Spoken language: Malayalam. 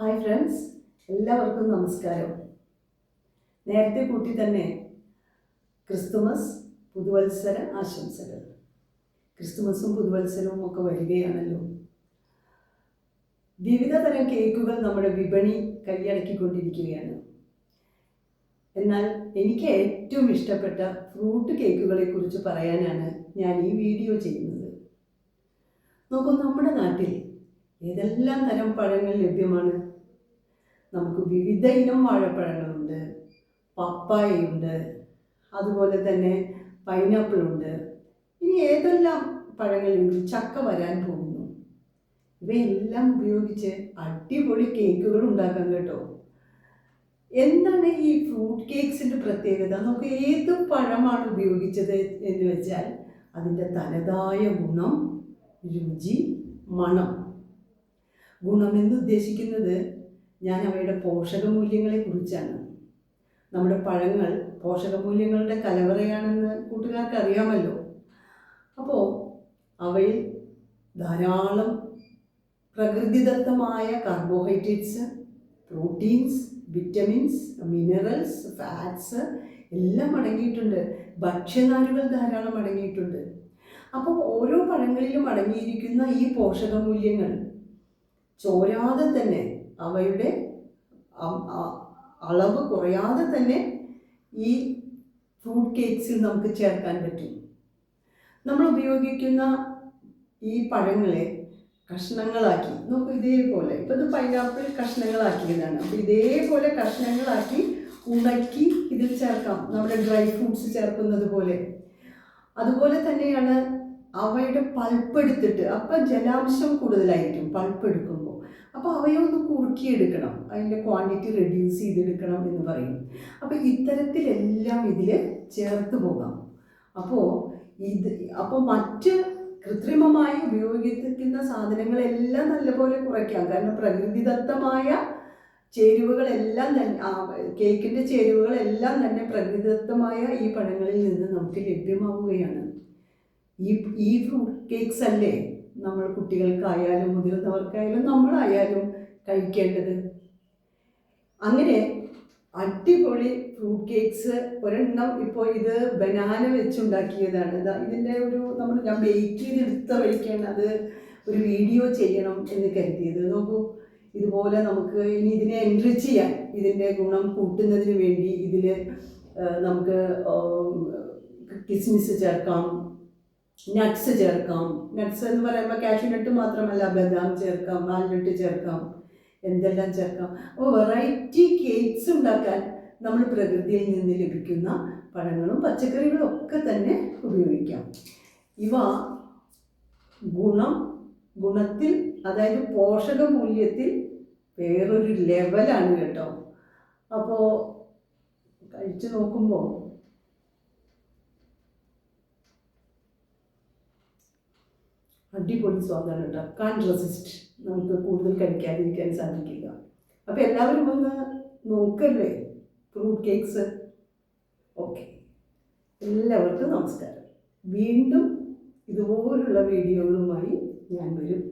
ഹായ് ഫ്രണ്ട്സ്, എല്ലാവർക്കും നമസ്കാരം. നേരത്തെ കൂട്ടി തന്നെ ക്രിസ്തുമസ് പുതുവത്സര ആശംസകൾ. ക്രിസ്തുമസും പുതുവത്സരവും ഒക്കെ വരികയാണല്ലോ. വിവിധ തരം കേക്കുകൾ നമ്മുടെ വിപണി കൈയടക്കിക്കൊണ്ടിരിക്കുകയാണ്. എന്നാൽ എനിക്ക് ഏറ്റവും ഇഷ്ടപ്പെട്ട ഫ്രൂട്ട് കേക്കുകളെ കുറിച്ച് പറയാനാണ് ഞാൻ ഈ വീഡിയോ ചെയ്യുന്നത്. നോക്കൂ, നമ്മുടെ നാട്ടിൽ ഏതെല്ലാം തരം പഴങ്ങൾ ലഭ്യമാണ്. നമുക്ക് വിവിധ ഇനം വാഴപ്പഴങ്ങളുണ്ട്, പപ്പായയുണ്ട്, അതുപോലെ തന്നെ പൈനാപ്പിൾ ഉണ്ട്. ഇനി ഏതെല്ലാം പഴങ്ങളുണ്ട്, ചക്ക വരാൻ പോകുന്നു. ഇവയെല്ലാം ഉപയോഗിച്ച് അടിപൊളി കേക്കുകൾ ഉണ്ടാക്കാം കേട്ടോ. എന്താണ് ഈ ഫ്രൂട്ട് കേക്ക്സിൻ്റെ പ്രത്യേകത? നമുക്ക് ഏത് പഴമാണ് ഉപയോഗിച്ചത് എന്ന് വെച്ചാൽ അതിൻ്റെ തനതായ ഗുണം, രുചി, മണം. ഗുണമെന്ന് ഉദ്ദേശിക്കുന്നത് ഞാൻ അവയുടെ പോഷകമൂല്യങ്ങളെ കുറിച്ചാണ്. നമ്മുടെ പഴങ്ങൾ പോഷകമൂല്യങ്ങളുടെ കലവറയാണെന്ന് കൂട്ടുകാർക്ക് അറിയാമല്ലോ. അപ്പോൾ അവയിൽ ധാരാളം പ്രകൃതിദത്തമായ carbohydrates, proteins, vitamins, minerals, fats എല്ലാം അടങ്ങിയിട്ടുണ്ട്. ഭക്ഷ്യനാരുകൾ ധാരാളം അടങ്ങിയിട്ടുണ്ട്. അപ്പോൾ ഓരോ പഴങ്ങളിലും അടങ്ങിയിരിക്കുന്ന ഈ പോഷകമൂല്യങ്ങൾ ചോരാതെ തന്നെ, അവയുടെ അളവ് കുറയാതെ തന്നെ ഈ ഫ്രൂട്ട് കേക്ക്സിൽ നമുക്ക് ചേർക്കാൻ പറ്റും. നമ്മൾ ഉപയോഗിക്കുന്ന ഈ പഴങ്ങളെ കഷ്ണങ്ങളാക്കി, നമുക്ക് ഇതേപോലെ, ഇപ്പോൾ ഇത് പൈനാപ്പിൾ കഷ്ണങ്ങളാക്കിയതാണ്. അപ്പോൾ ഇതേപോലെ കഷ്ണങ്ങളാക്കി ഉണക്കി ഇതിൽ ചേർക്കാം, നമ്മുടെ ഡ്രൈ ഫ്രൂട്ട്സ് ചേർക്കുന്നത് പോലെ. അതുപോലെ തന്നെയാണ് അവയുടെ പൾപ്പ് എടുത്തിട്ട്, അപ്പം ജലാംശം കൂടുതലായിരിക്കും പൾപ്പ് എടുക്കുമ്പോൾ. അപ്പോൾ അവയൊന്ന് കുറുക്കിയെടുക്കണം, അതിൻ്റെ ക്വാണ്ടിറ്റി റെഡ്യൂസ് ചെയ്തെടുക്കണം എന്ന് പറയും. അപ്പോൾ ഇത്തരത്തിലെല്ലാം ഇതിൽ ചേർത്ത് പോകാം. അപ്പോൾ മറ്റ് കൃത്രിമമായി ഉപയോഗിക്കുന്ന സാധനങ്ങളെല്ലാം നല്ലപോലെ കുറയ്ക്കാം. കാരണം പ്രകൃതിദത്തമായ ചേരുവകളെല്ലാം തന്നെ, കേക്കിൻ്റെ ചേരുവകളെല്ലാം തന്നെ പ്രകൃതിദത്തമായ ഈ പഴങ്ങളിൽ നിന്ന് നമുക്ക് ലഭ്യമാവുകയാണ്. ഈ ഫ്രൂട്ട് കേക്ക്സ് അല്ലേ നമ്മൾ കുട്ടികൾക്കായാലും മുതിർന്നവർക്കായാലും നമ്മളായാലും കഴിക്കേണ്ടത്. അങ്ങനെ അടിപൊളി ഫ്രൂട്ട് കേക്ക്സ് ഒരെണ്ണം, ഇപ്പോൾ ഇത് ബനാന വെച്ചുണ്ടാക്കിയതാണ്. ഇതിൻ്റെ ഞാൻ ബേക്ക് ചെയ്തെടുത്ത വഴിക്കാണ് അത് ഒരു വീഡിയോ ചെയ്യണം എന്ന് കരുതിയത്. നോക്കൂ, ഇതുപോലെ നമുക്ക് ഇനി ഇതിനെ എൻറിച്ച് ചെയ്യാൻ, ഇതിൻ്റെ ഗുണം കൂട്ടുന്നതിന് വേണ്ടി ഇതിൽ നമുക്ക് കിസ്മിസ് ചേർക്കാം, നട്ട്സ് ചേർക്കാം. നട്ട്സ് എന്ന് പറയുമ്പോൾ കാഷ്യൂ നട്ട് മാത്രമല്ല, ബദാം ചേർക്കാം, വാൽനട്ട് ചേർക്കാം, എന്തെല്ലാം ചേർക്കാം. അപ്പോൾ വെറൈറ്റി കേക്ക്സ് ഉണ്ടാക്കാൻ നമ്മൾ പ്രകൃതിയിൽ നിന്ന് ലഭിക്കുന്ന പഴങ്ങളും പച്ചക്കറികളും ഒക്കെ തന്നെ ഉപയോഗിക്കാം. ഇവ ഗുണത്തിൽ, അതായത് പോഷകമൂല്യത്തിൽ വേറൊരു ലെവലാണ് കേട്ടോ. അപ്പോൾ കഴിച്ചു നോക്കുമ്പോൾ അടിപൊളി സ്വാദാണ് കേട്ടോ. കാൻ റെസിസ്റ്റ്, നമുക്ക് കൂടുതൽ കഴിക്കാതിരിക്കാൻ സാധിക്കില്ല. അപ്പോൾ എല്ലാവരും ഒന്ന് നോക്കല്ലേ ഫ്രൂട്ട് കേക്ക്സ്. ഓക്കെ, എല്ലാവർക്കും നമസ്കാരം. വീണ്ടും ഇതുപോലുള്ള വീഡിയോകളുമായി ഞാൻ വരും.